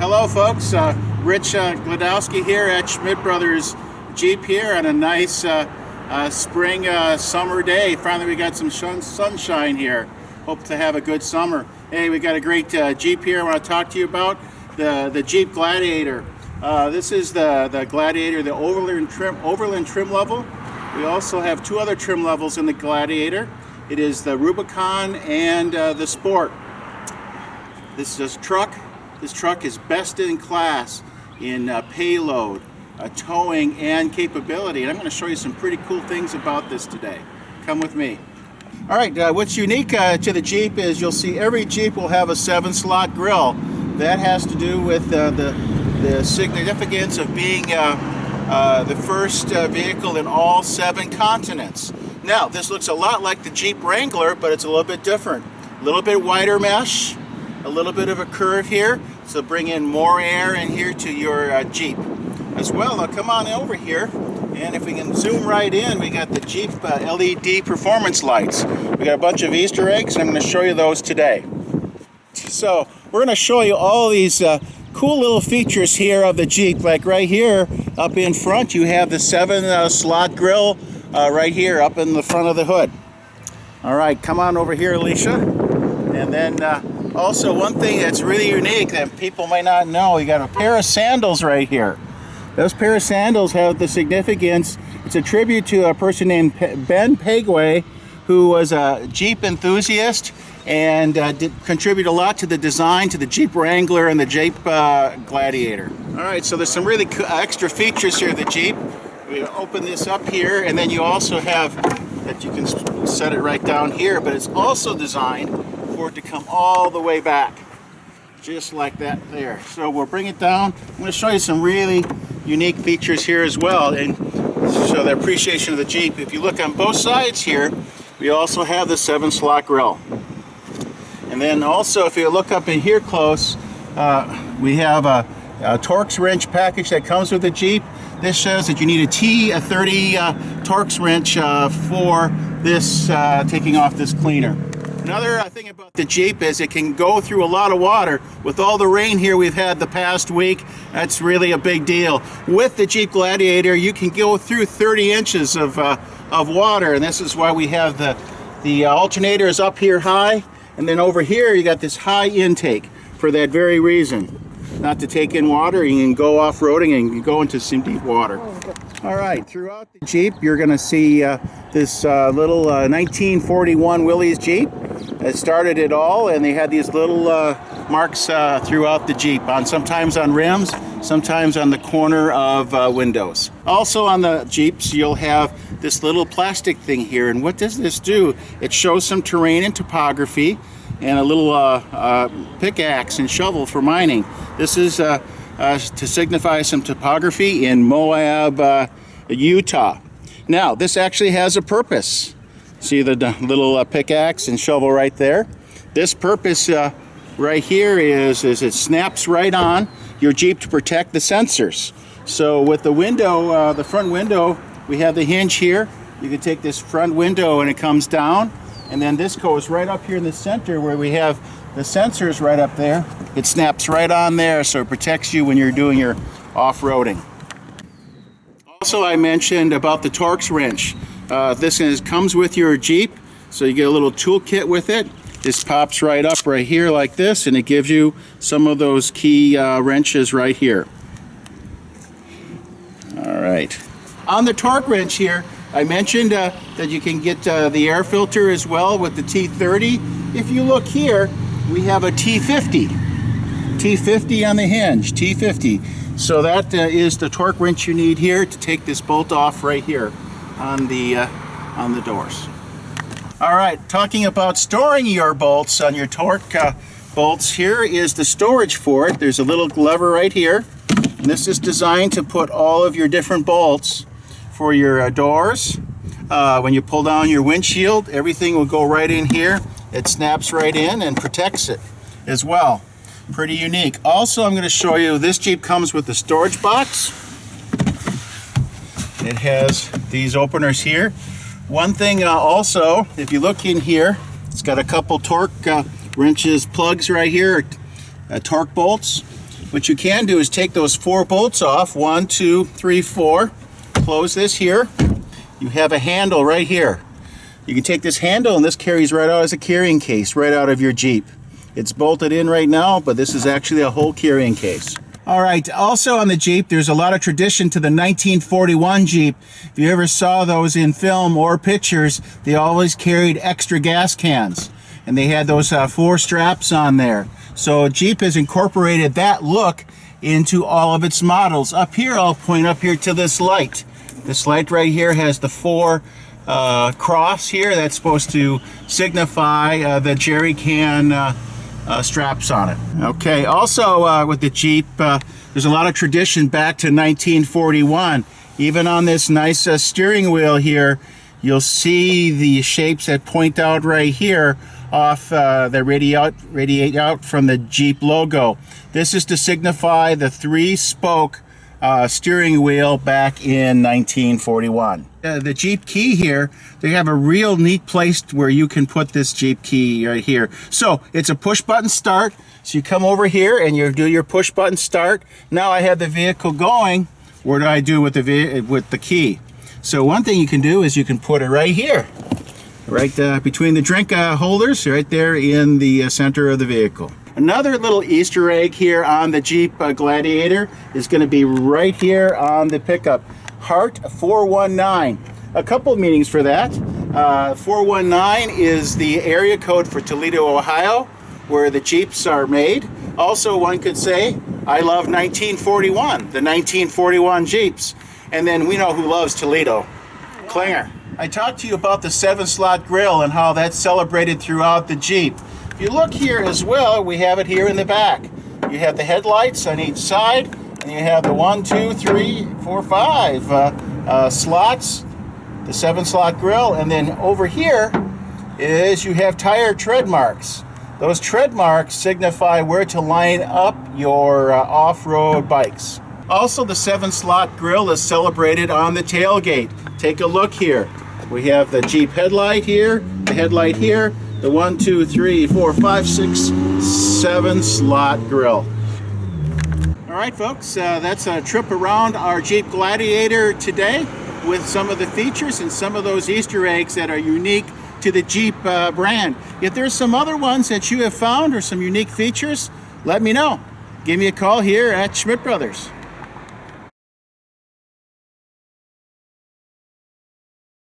Hello folks, Rich Gladowski here at Schmit Brothers Jeep here on a nice spring summer day. Finally we got some sunshine here. Hope to have a good summer. Hey, we got a great Jeep here I want to talk to you about. The Jeep Gladiator. This is the Gladiator, the overland trim level. We also have two other trim levels in the Gladiator. It is the Rubicon and the Sport. This truck is best in class in payload, towing, and capability. And I'm going to show you some pretty cool things about this today. Come with me. All right, what's unique to the Jeep is you'll see every Jeep will have a 7-slot grill. That has to do with the significance of being the first vehicle in all 7 continents. Now, this looks a lot like the Jeep Wrangler, but it's a little bit different. A little bit wider mesh, a little bit of a curve here, so bring in more air in here to your Jeep. As well, now come on over here, and if we can zoom right in, we got the Jeep LED performance lights. We got a bunch of Easter eggs, and I'm going to show you those today. So, we're going to show you all these cool little features here of the Jeep. Like right here, up in front, you have the 7-slot grill right here, up in the front of the hood. All right, come on over here, Alicia. And then also one thing that's really unique that people might not know, you got a pair of sandals right here. Those pair of sandals have the significance. It's a tribute to a person named Ben Pegway, who was a Jeep enthusiast and contributed a lot to the design to the Jeep Wrangler and the Jeep Gladiator. All right, so there's some really extra features here of the Jeep. We open this up here, and then you also have that you can set it right down here, but it's also designed for it to come all the way back, just like that there. So we'll bring it down. I'm going to show you some really unique features here as well, and show the appreciation of the Jeep. If you look on both sides here, we also have the 7-slot grill. And then also, if you look up in here close, we have a Torx wrench package that comes with the Jeep. This shows that you need a T30 Torx wrench for this taking off this cleaner. Another thing about the Jeep is it can go through a lot of water. With all the rain here we've had the past week, that's really a big deal. With the Jeep Gladiator, you can go through 30 inches of water, and this is why we have the alternator is up here high, and then over here you got this high intake for that very reason. Not to take in water, you can go off-roading and you can go into some deep water. All right, throughout the Jeep, you're going to see this little 1941 Willys Jeep. It started it all, and they had these little marks throughout the Jeep, sometimes on rims, sometimes on the corner of windows. Also on the Jeeps, you'll have this little plastic thing here, and what does this do? It shows some terrain and topography, and a little pickaxe and shovel for mining. This is to signify some topography in Moab, Utah. Now, this actually has a purpose. See the little pickaxe and shovel right there? This purpose right here is it snaps right on your Jeep to protect the sensors. So with the window, the front window, we have the hinge here. You can take this front window and it comes down. And then this goes right up here in the center where we have the sensors right up there. It snaps right on there, so it protects you when you're doing your off-roading. Also, I mentioned about the Torx wrench. This comes with your Jeep, so you get a little toolkit with it. This pops right up right here like this, and it gives you some of those key wrenches right here. All right. On the torque wrench here, I mentioned that you can get the air filter as well with the T30. If you look here, we have a T50. T50 on the hinge, T50. So that is the torque wrench you need here to take this bolt off right here on the doors. All right, talking about storing your bolts on your torque bolts, here is the storage for it. There's a little lever right here. And this is designed to put all of your different bolts for your doors. When you pull down your windshield, everything will go right in here. It snaps right in and protects it as well. Pretty unique. Also, I'm going to show you, this Jeep comes with a storage box. It has these openers here. One thing also, if you look in here, it's got a couple torque wrenches, plugs right here, torque bolts. what you can do is take those 4 bolts off. 1, 2, 3, 4. Close this here. You have a handle right here. You can take this handle, and this carries right out as a carrying case right out of your Jeep. It's bolted in right now, but this is actually a whole carrying case. All right, also on the Jeep, there's a lot of tradition to the 1941 Jeep. If you ever saw those in film or pictures, they always carried extra gas cans, and they had those 4 straps on there. So Jeep has incorporated that look into all of its models. Up here, I'll point up here to this light. This light right here has the 4 cross here. That's supposed to signify the jerry can straps on it. Okay, also with the Jeep, there's a lot of tradition back to 1941. Even on this nice steering wheel here, you'll see the shapes that point out right here off that radiate out from the Jeep logo. This is to signify the 3-spoke steering wheel back in 1941. The Jeep key here, they have a real neat place where you can put this Jeep key right here. So it's a push button start. So you come over here and you do your push button start. Now I have the vehicle going. What do I do with the key? So one thing you can do is you can put it right here, right between the drink holders, right there in the center of the vehicle. Another little Easter egg here on the Jeep Gladiator is going to be right here on the pickup. Heart 419. A couple meanings for that. 419 is the area code for Toledo, Ohio, where the Jeeps are made. Also, one could say, I love 1941, the 1941 Jeeps. And then we know who loves Toledo. Klinger. I talked to you about the 7-slot grill and how that's celebrated throughout the Jeep. If you look here as well, we have it here in the back. You have the headlights on each side, and you have the 1, 2, 3, 4, 5 slots, the 7-slot grill, and then over here is you have tire tread marks. Those tread marks signify where to line up your off-road bikes. Also, the 7-slot grill is celebrated on the tailgate. Take a look here. We have the Jeep headlight here, the headlight here, the 1, 2, 3, 4, 5, 6, 7-slot grill. All right, folks, that's a trip around our Jeep Gladiator today with some of the features and some of those Easter eggs that are unique to the Jeep brand. If there's some other ones that you have found or some unique features, let me know. Give me a call here at Schmit Brothers.